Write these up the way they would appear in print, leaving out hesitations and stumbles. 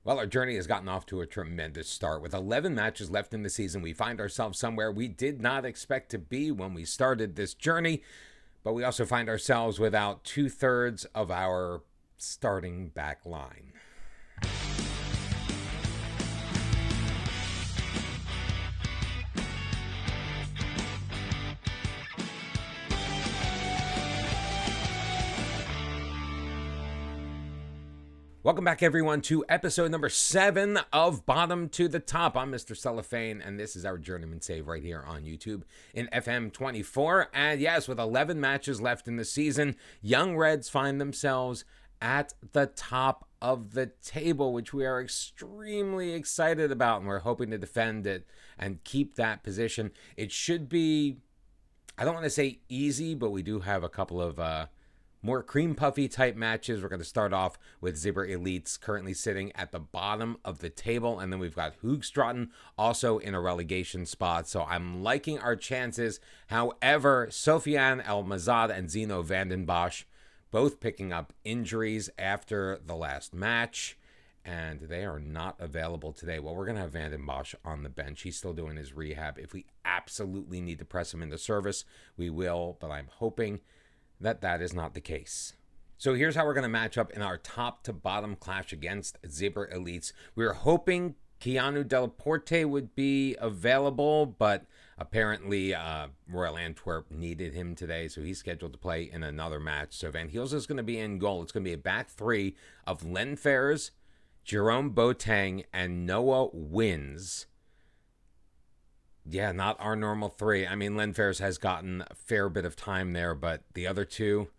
Well, our journey has gotten off to a tremendous start. With 11 matches left in the season, we find ourselves somewhere we did not expect to be when we started this journey, but we also find ourselves without two-thirds of our starting back line. Welcome back, everyone, to episode number 7 of Bottom to the Top. I'm Mr. Cellophane, and this is our Journeyman save right here on YouTube in FM 24. And yes, with 11 matches left in the season, Young Reds find themselves at the top of the table, which we are extremely excited about, and we're hoping to defend it and keep that position. It should be, I don't want to say easy, but we do have a couple of more cream puffy type matches. We're going to start off with Zebra Elites currently sitting at the bottom of the table. And then we've got Hoogstraten also in a relegation spot. So I'm liking our chances. However, Sofiane El Mazad and Zeno Vanden Bosch both picking up injuries after the last match. And they are not available today. Well, we're going to have Vanden Bosch on the bench. He's still doing his rehab. If we absolutely need to press him into service, we will. But I'm hoping that is not the case. So here's how we're going to match up in our top to bottom clash against Zebra Elites. We were hoping Keanu Delaporte would be available, but apparently Royal Antwerp needed him today, so he's scheduled to play in another match. So Van Heels is going to be in goal. It's going to be a back three of Len Fairs, Jerome Boateng, and Noah Wins. Yeah, not our normal three. I mean, Len Fairs has gotten a fair bit of time there, but the other two,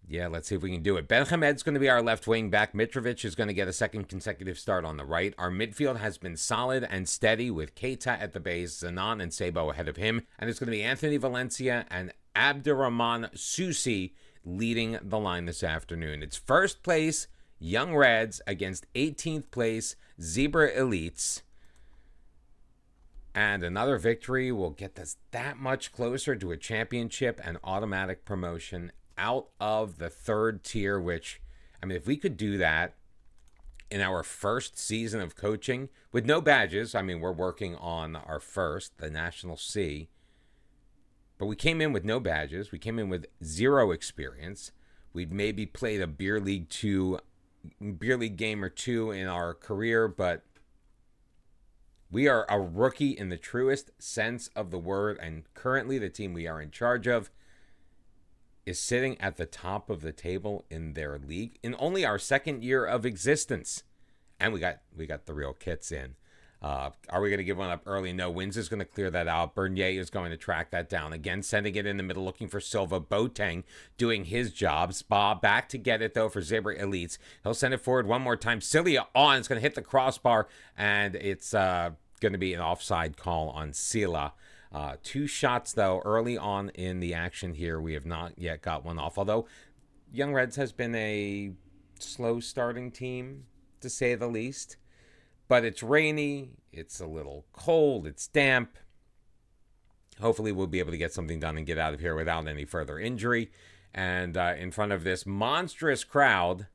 yeah, let's see if we can do it. Ben Hamed's going to be our left wing back. Mitrovic is going to get a second consecutive start on the right. Our midfield has been solid and steady with Keita at the base, Zanon and Sabo ahead of him. And it's going to be Anthony Valencia and Abdurrahman Susi leading the line this afternoon. It's first place Young Reds against 18th place Zebra Elites. And another victory will get us that much closer to a championship and automatic promotion out of the third tier, which, I mean, if we could do that in our first season of coaching with no badges, I mean, we're working on our first, the National C, but we came in with no badges. We came in with zero experience. We'd maybe played a beer league game or two in our career, but we are a rookie in the truest sense of the word, and currently the team we are in charge of is sitting at the top of the table in their league in only our second year of existence. And we got the real kits in. Are we going to give one up early? No. Wins is going to clear that out. Bernier is going to track that down. Again, sending it in the middle, looking for Silva. Boateng doing his job. Spa back to get it, though, for Zebra Elites. He'll send it forward one more time. Cilia on. It's going to hit the crossbar, and it's going to be an offside call on Sila. Two shots, though, early on in the action here. We have not yet got one off, although Young Reds has been a slow starting team, to say the least. But it's rainy, it's a little cold, it's damp. Hopefully we'll be able to get something done and get out of here without any further injury. And in front of this monstrous crowd,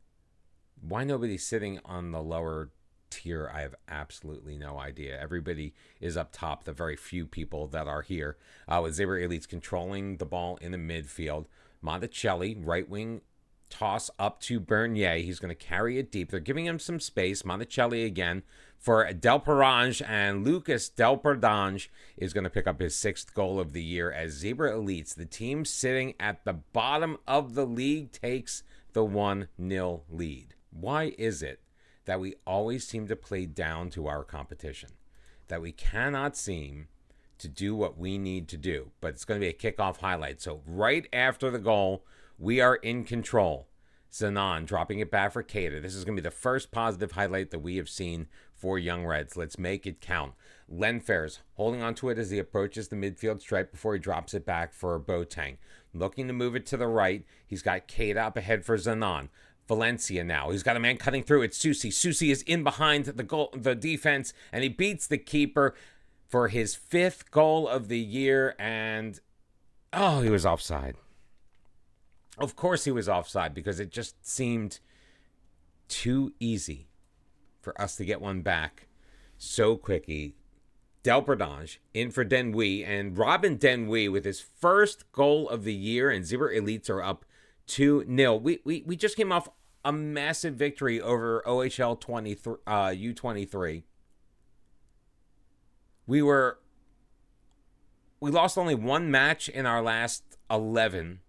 why nobody's sitting on the lower tier, I have absolutely no idea. Everybody is up top, the very few people that are here. With Zebra Elites controlling the ball in the midfield. Monticelli, right wing toss up to Bernier. He's going to carry it deep. They're giving him some space. Monticelli again for Delperange, and Lucas Delperange is going to pick up his 6th goal of the year as Zebra Elites, the team sitting at the bottom of the league, takes the 1-0 lead. Why is it that we always seem to play down to our competition, that we cannot seem to do what we need to do? But it's going to be a kickoff highlight. So right after the goal, we are in control. Zanon dropping it back for Keita. This is going to be the first positive highlight that we have seen for Young Reds. Let's make it count. Len Fairs holding onto it as he approaches the midfield stripe before he drops it back for Boateng. Looking to move it to the right. He's got Keita up ahead for Zanon. Valencia now. He's got a man cutting through. It's Susi. Susi is in behind the defense, and he beats the keeper for his 5th goal of the year, and he was offside. Of course he was offside, because it just seemed too easy for us to get one back so quickly. Delperdange in for Denwy, and Robin Denwy with his first goal of the year, and Zebra Elites are up 2-0. We just came off a massive victory over OHL U23. We lost only one match in our last 11.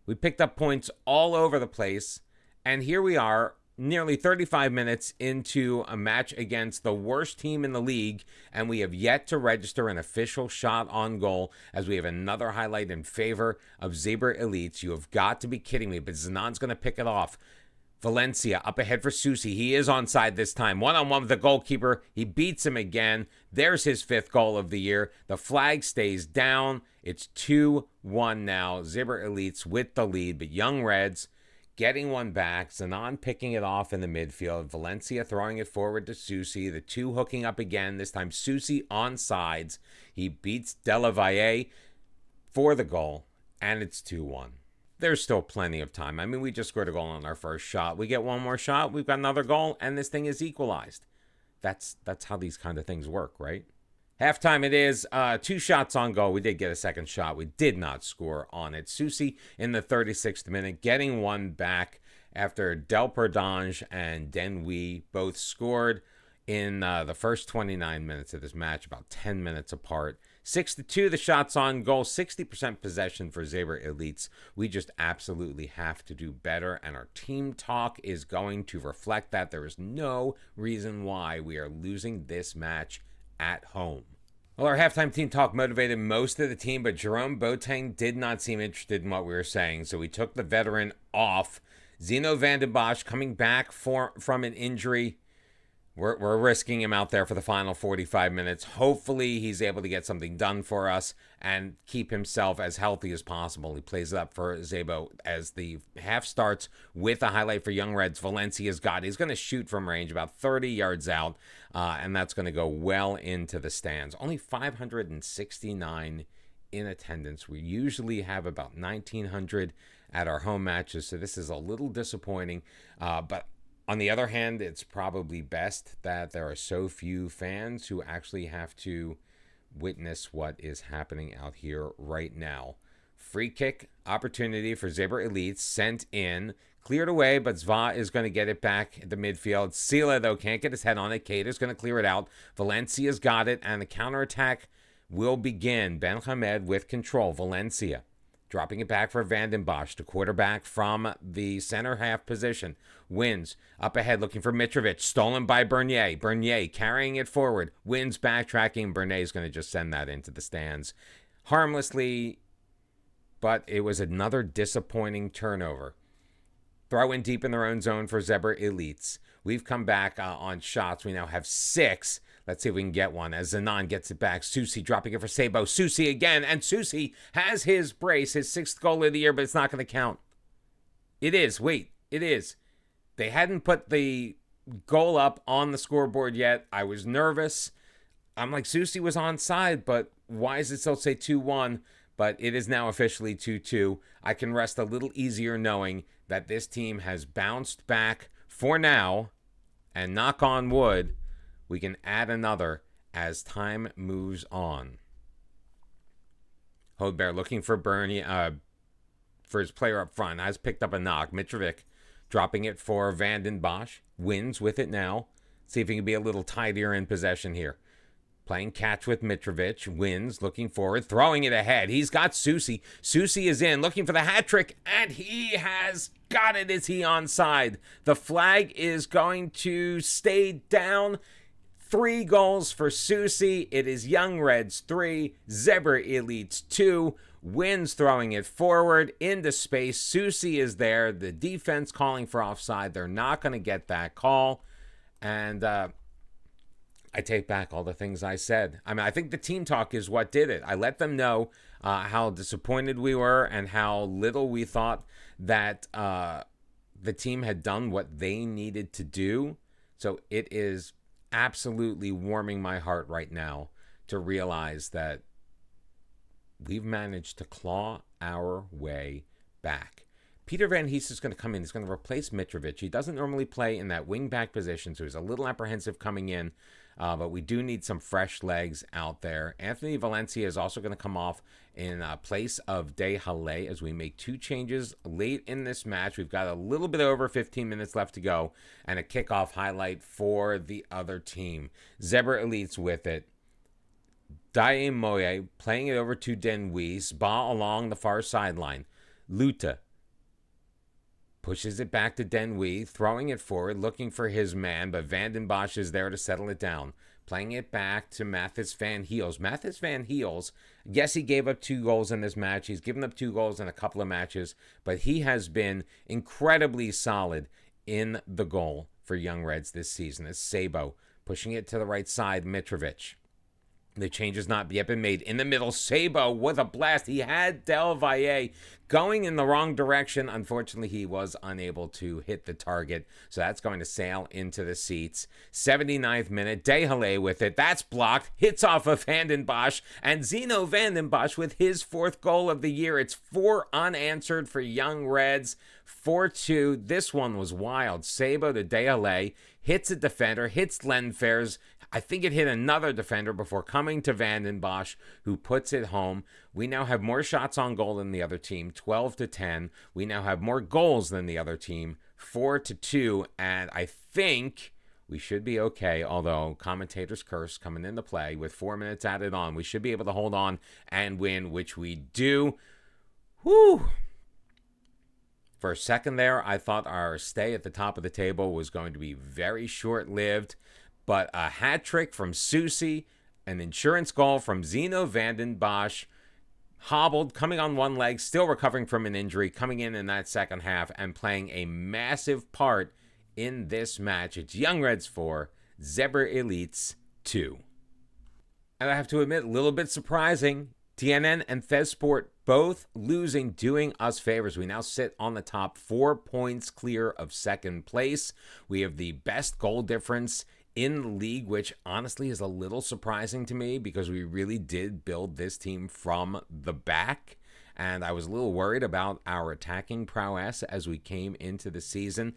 We picked up points all over the place, and here we are, nearly 35 minutes into a match against the worst team in the league, and we have yet to register an official shot on goal, as we have another highlight in favor of Zebra Elites. You have got to be kidding me, but Zanon's going to pick it off. Valencia up ahead for Susi. He is onside this time. One-on-one with the goalkeeper. He beats him again. There's his 5th goal of the year. The flag stays down. It's 2-1 now. Zebra Elites with the lead, but Young Reds getting one back. Zanon picking it off in the midfield. Valencia throwing it forward to Susi. The two hooking up again. This time Susi on sides. He beats Delavalle for the goal, and it's 2-1. There's still plenty of time. I mean, we just scored a goal on our first shot. We get one more shot, we've got another goal, and this thing is equalized. That's how these kind of things work, right? Halftime it is. 2 shots on goal. We did get a second shot. We did not score on it. Susi in the 36th minute getting one back after Delperdange and Denwy both scored in the first 29 minutes of this match, about 10 minutes apart. 6-2 the shots on goal, 60% possession for Zebra Elites. We just absolutely have to do better, and our team talk is going to reflect that. There is no reason why we are losing this match at home. Well, our halftime team talk motivated most of the team, but Jerome Boateng did not seem interested in what we were saying, so we took the veteran off. Zeno van den Bosch coming back from an injury. We're risking him out there for the final 45 minutes. Hopefully he's able to get something done for us and keep himself as healthy as possible. He plays it up for Zebo as the half starts with a highlight for Young Reds. Valencia's got it. He's going to shoot from range about 30 yards out, and that's going to go well into the stands. Only 569 in attendance. We usually have about 1,900 at our home matches, so this is a little disappointing, but on the other hand, it's probably best that there are so few fans who actually have to witness what is happening out here right now. Free kick opportunity for Zebra Elites sent in, cleared away, but Zva is going to get it back at the midfield. Sila, though, can't get his head on it. Cater's going to clear it out. Valencia's got it, and the counterattack will begin. Ben Hamed with control. Valencia dropping it back for Van den Bosch, the quarterback from the center half position. Wins up ahead looking for Mitrovic. Stolen by Bernier. Bernier carrying it forward. Wins backtracking. Bernier's going to just send that into the stands harmlessly, but it was another disappointing turnover. Throw in deep in their own zone for Zebra Elites. We've come back on shots. We now have 6. Let's see if we can get one as Zanon gets it back. Susi dropping it for Sabo. Susi again, and Susi has his brace, his 6th goal of the year, but it's not going to count. It is. Wait, it is. They hadn't put the goal up on the scoreboard yet. I was nervous. I'm like, Susi was onside, but why does it still say 2-1? But it is now officially 2-2. I can rest a little easier knowing that this team has bounced back for now, and knock on wood, we can add another as time moves on. Hodberg looking for Bernie, for his player up front. Has picked up a knock. Mitrovic dropping it for Van den Bosch. Wins with it now. See if he can be a little tidier in possession here. Playing catch with Mitrovic. Wins, looking forward, throwing it ahead. He's got Susi. Susi is in, looking for the hat trick, and he has got it. Is he onside? The flag is going to stay down. 3 goals for Susi. It is Young Reds 3, Zebra Elites 2. Wins throwing it forward into space. Susi is there. The defense calling for offside. They're not going to get that call. And I take back all the things I said. I mean, I think the team talk is what did it. I let them know how disappointed we were and how little we thought that the team had done what they needed to do. So it is absolutely warming my heart right now to realize that we've managed to claw our way back. Peter Van Hees is going to come in. He's going to replace Mitrovic. He doesn't normally play in that wing-back position, so he's a little apprehensive coming in. But we do need some fresh legs out there. Anthony Valencia is also going to come off in place of De Halle as we make 2 changes late in this match. We've got a little bit over 15 minutes left to go and a kickoff highlight for the other team. Zebra Elites with it. Daye Moye playing it over to Denwy. Spa along the far sideline. Luta pushes it back to Denwy, throwing it forward, looking for his man, but Van den Bosch is there to settle it down. Playing it back to Mathis Van Heels. Mathis Van Heels, yes, he gave up 2 goals in this match. He's given up 2 goals in a couple of matches, but he has been incredibly solid in the goal for Young Reds this season. It's Sabo pushing it to the right side, Mitrovic. The change has not yet been made. In the middle, Sabo with a blast. He had Del Valle going in the wrong direction. Unfortunately, he was unable to hit the target, so that's going to sail into the seats. 79th minute, De Halle with it. That's blocked. Hits off of Van den Bosch, and Zeno Van den Bosch with his 4th goal of the year. It's 4 unanswered for Young Reds. 4-2. This one was wild. Sabo to De Halle. Hits a defender. Hits Lenfers. I think it hit another defender before coming to Van den Bosch, who puts it home. We now have more shots on goal than the other team, 12-10. We now have more goals than the other team, 4-2. And I think we should be okay, although commentators curse coming into play with 4 minutes added on. We should be able to hold on and win, which we do. Whew. For a second there, I thought our stay at the top of the table was going to be very short-lived. But a hat trick from Susi, an insurance goal from Zeno Van den Bosch, hobbled, coming on one leg, still recovering from an injury, coming in that second half and playing a massive part in this match. It's Young Reds 4, Zebra Elites 2. And I have to admit, a little bit surprising, TNN and Fezsport both losing, doing us favors. We now sit on the top, 4 points clear of second place. We have the best goal difference in the league, which honestly is a little surprising to me because we really did build this team from the back. And I was a little worried about our attacking prowess as we came into the season.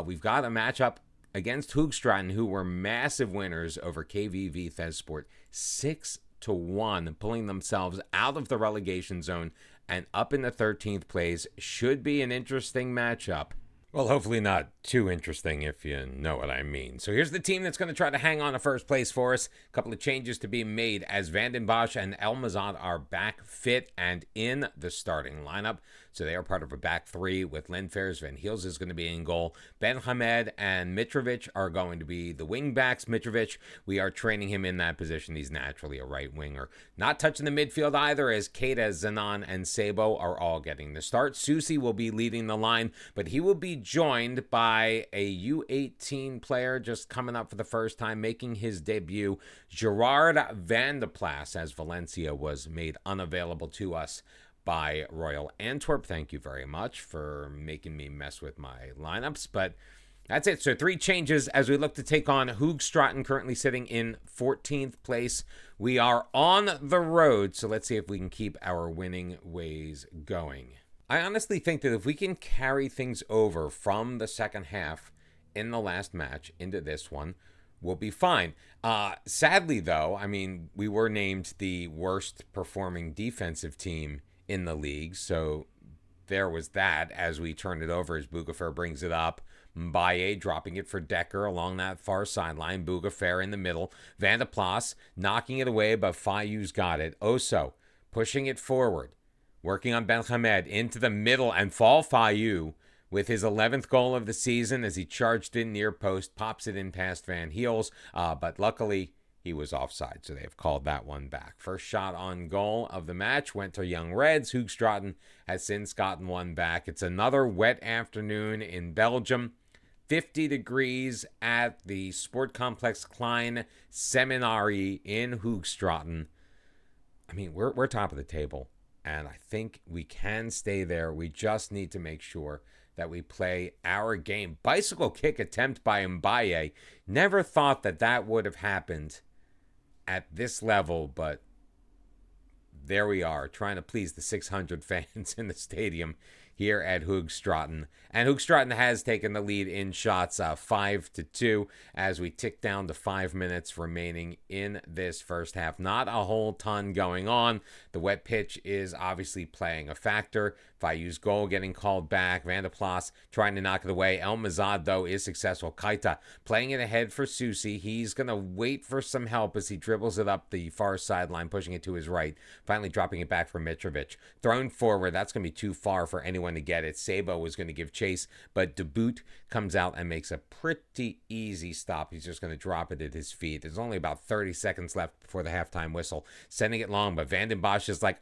We've got a matchup against Hoogstraten, who were massive winners over KVV Fezsport, 6-1, pulling themselves out of the relegation zone and up in the 13th place. Should be an interesting matchup. Well, hopefully not too interesting, if you know what I mean. So here's the team that's going to try to hang on to first place for us. A couple of changes to be made as Van den Bosch and Elmazad are back fit and in the starting lineup. So they are part of a back 3 with Lenfers. Van Heels is going to be in goal. Ben Hamed and Mitrovic are going to be the wing backs. Mitrovic, we are training him in that position. He's naturally a right winger. Not touching the midfield either, as Keita, Zanon, and Sabo are all getting the start. Susi will be leading the line, but he will be joined by a U18 player just coming up for the first time, making his debut, Gerard van der Plas, as Valencia was made unavailable to us by Royal Antwerp. Thank you very much for making me mess with my lineups, but that's it. So 3 changes as we look to take on Hoogstraten, currently sitting in 14th place. We are on the road, so let's see if we can keep our winning ways going. I honestly think that if we can carry things over from the second half in the last match into this one, we'll be fine. Sadly, though, I mean, we were named the worst performing defensive team in the league, so there was that as we turn it over as Bugafer brings it up. Mbaye dropping it for Decker along that far sideline. Bugafer in the middle. Van der Plas knocking it away, but Fayou's got it. Oso pushing it forward, working on Ben Hamed into the middle, and Fall Fayou with his 11th goal of the season as he charged in near post, pops it in past Van Heels, but luckily he was offside, so they have called that one back. First shot on goal of the match went to Young Reds. Hoogstraten has since gotten one back. It's another wet afternoon in Belgium. 50 degrees at the Sport Complex Klein Seminary in Hoogstraten. I mean, we're top of the table, and I think we can stay there. We just need to make sure that we play our game. Bicycle kick attempt by Mbaye. Never thought that that would have happened at this level, but there we are, trying to please the 600 fans in the stadium. here at Hoogstraten. And Hoogstraten has taken the lead in shots 5-2 as we tick down to 5 minutes remaining in this first half. Not a whole ton going on. The wet pitch is obviously playing a factor. Fayou's goal getting called back. Van der Plas trying to knock it away. El Mazad, though, is successful. Keita playing it ahead for Susi. He's going to wait for some help as he dribbles it up the far sideline, pushing it to his right. Finally dropping it back for Mitrovic. Thrown forward. That's going to be too far for anyone to get it. Sabo was going to give chase, but De Boot comes out and makes a pretty easy stop. He's just going to drop it at his feet. There's only about 30 seconds left before the halftime whistle. Sending it long, but Van den Bosch is like,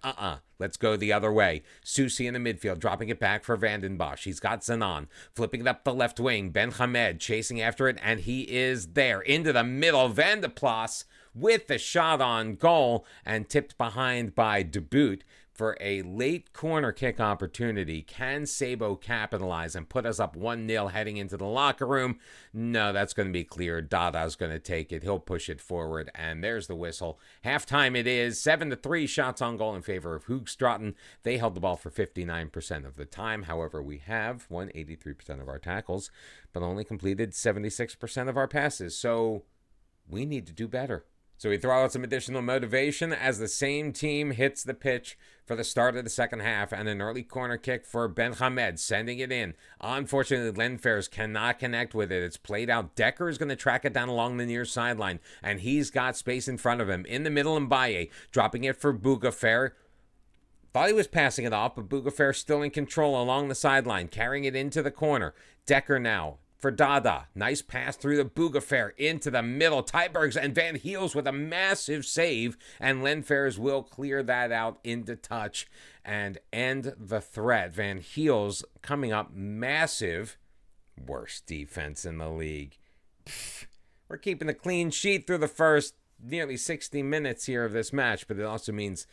let's go the other way. Susi in the midfield, dropping it back for Van den Bosch. He's got Zanan, flipping it up the left wing. Ben Hamed chasing after it, and he is there. Into the middle, Van der Plas with the shot on goal, and tipped behind by De Boot for a late corner kick opportunity. Can Sabo capitalize and put us up 1-0 heading into the locker room? No, that's going to be clear. Dada's going to take it. He'll push it forward, and there's the whistle. Halftime it is. 7-3 shots on goal in favor of Hoogstraten. They held the ball for 59% of the time. However, we have won 83% of our tackles, but only completed 76% of our passes. So we need to do better. So we throw out some additional motivation as the same team hits the pitch for the start of the second half, and an early corner kick for Ben Hamed, sending it in. Unfortunately, Lenfers cannot connect with it. It's played out. Decker is going to track it down along the near sideline, and he's got space in front of him. In the middle, Mbaye dropping it for Bougafer. Thought he was passing it off, but Bougafer still in control along the sideline, carrying it into the corner. Decker now for Dada. Nice pass through the Bougafer into the middle. Tybergs and Van Heels with a massive save, and Lenfers will clear that out into touch and end the threat. Van Heels coming up massive. Worst defense in the league. We're keeping a clean sheet through the first nearly 60 minutes here of this match, but it also means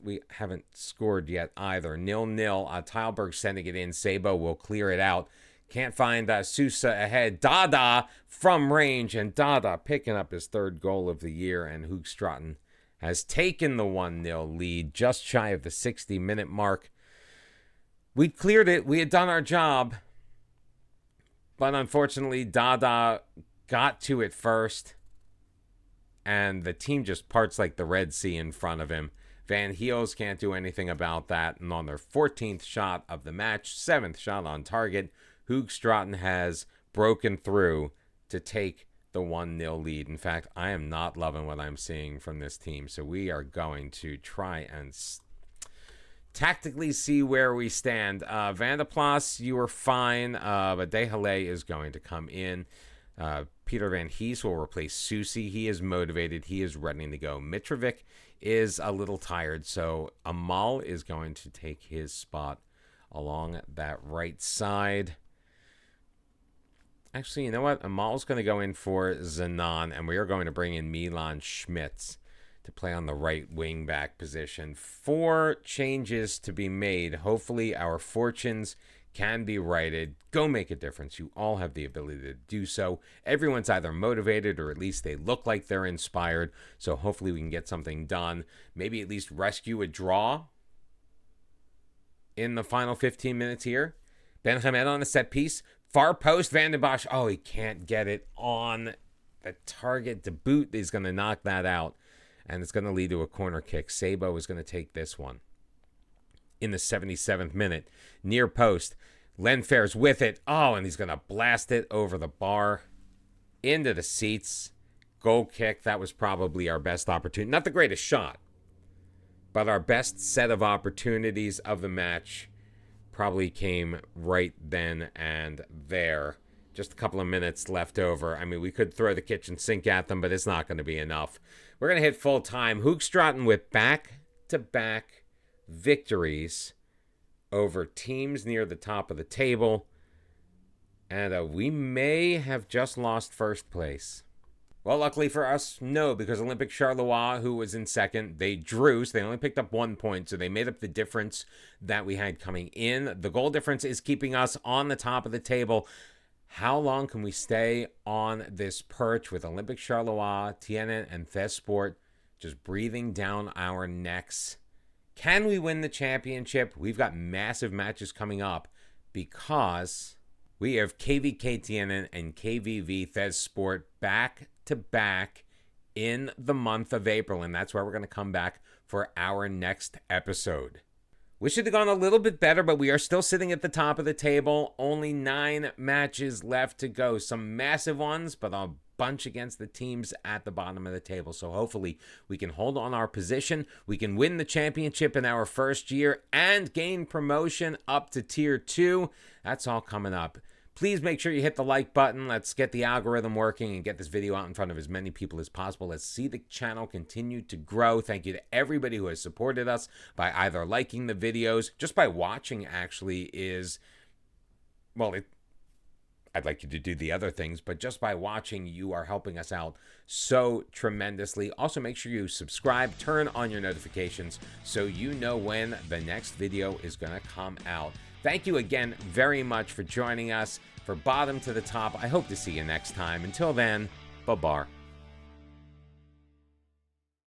we haven't scored yet either. 0-0. Teilberg sending it in. Sabo will clear it out. Can't find Sousa ahead. Dada from range, and Dada picking up his third goal of the year, and Hoogstraten has taken the 1-0 lead just shy of the 60-minute mark. We'd cleared it. We had done our job. But unfortunately, Dada got to it first, and the team just parts like the Red Sea in front of him. Van Heels can't do anything about that, and on their 14th shot of the match, 7th shot on target, Hoogstraten has broken through to take the 1-0 lead. In fact, I am not loving what I'm seeing from this team, so we are going to try and tactically see where we stand. Van der Plas, you were fine, but De Halle is going to come in. Peter Van Hees will replace Susi. He is motivated. He is ready to go. Mitrovic is a little tired, so Amal is going to take his spot along that right side. Actually, you know what? Amal's going to go in for Zanan, and we are going to bring in Milan Schmitz to play on the right wing back position. 4 changes to be made. Hopefully, our fortunes can be righted. Go make a difference. You all have the ability to do so. Everyone's either motivated or at least they look like they're inspired. So hopefully we can get something done. Maybe at least rescue a draw in the final 15 minutes here. Ben Hamed on a set piece. Far post, Van den Bosch. Oh, he can't get it on the target. De Boot is going to knock that out, and it's going to lead to a corner kick. Sabo is going to take this one. In the 77th minute, near post, Lenfers with it. Oh, and he's going to blast it over the bar into the seats. Goal kick. That was probably our best opportunity. Not the greatest shot, but our best set of opportunities of the match probably came right then and there. Just a couple of minutes left over. I mean, we could throw the kitchen sink at them, but it's not going to be enough. We're going to hit full time. Hoogstraten with back-to-back victories over teams near the top of the table. And we may have just lost first place. Well, luckily for us, no, because Olympic Charleroi, who was in second, they drew, so they only picked up 1 point, so they made up the difference that we had coming in. The goal difference is keeping us on the top of the table. How long can we stay on this perch with Olympic Charleroi, Tienen, and Thesport just breathing down our necks? Can we win the championship? We've got massive matches coming up because we have KVKTN and KVV Thez Sport back to back in the month of April, and that's where we're going to come back for our next episode. Wish it had gone a little bit better, but we are still sitting at the top of the table. Only 9 matches left to go. Some massive ones, but a bunch against the teams at the bottom of the table. So hopefully we can hold on our position. We can win the championship in our first year and gain promotion up to Tier 2. That's all coming up. Please make sure you hit the like button. Let's get the algorithm working and get this video out in front of as many people as possible. Let's see the channel continue to grow. Thank you to everybody who has supported us by either liking the videos, just by watching actually is, well, I'd like you to do the other things, but just by watching, you are helping us out so tremendously. Also, make sure you subscribe, turn on your notifications so you know when the next video is going to come out. Thank you again very much for joining us for Bottom to the Top. I hope to see you next time. Until then, bye-bye.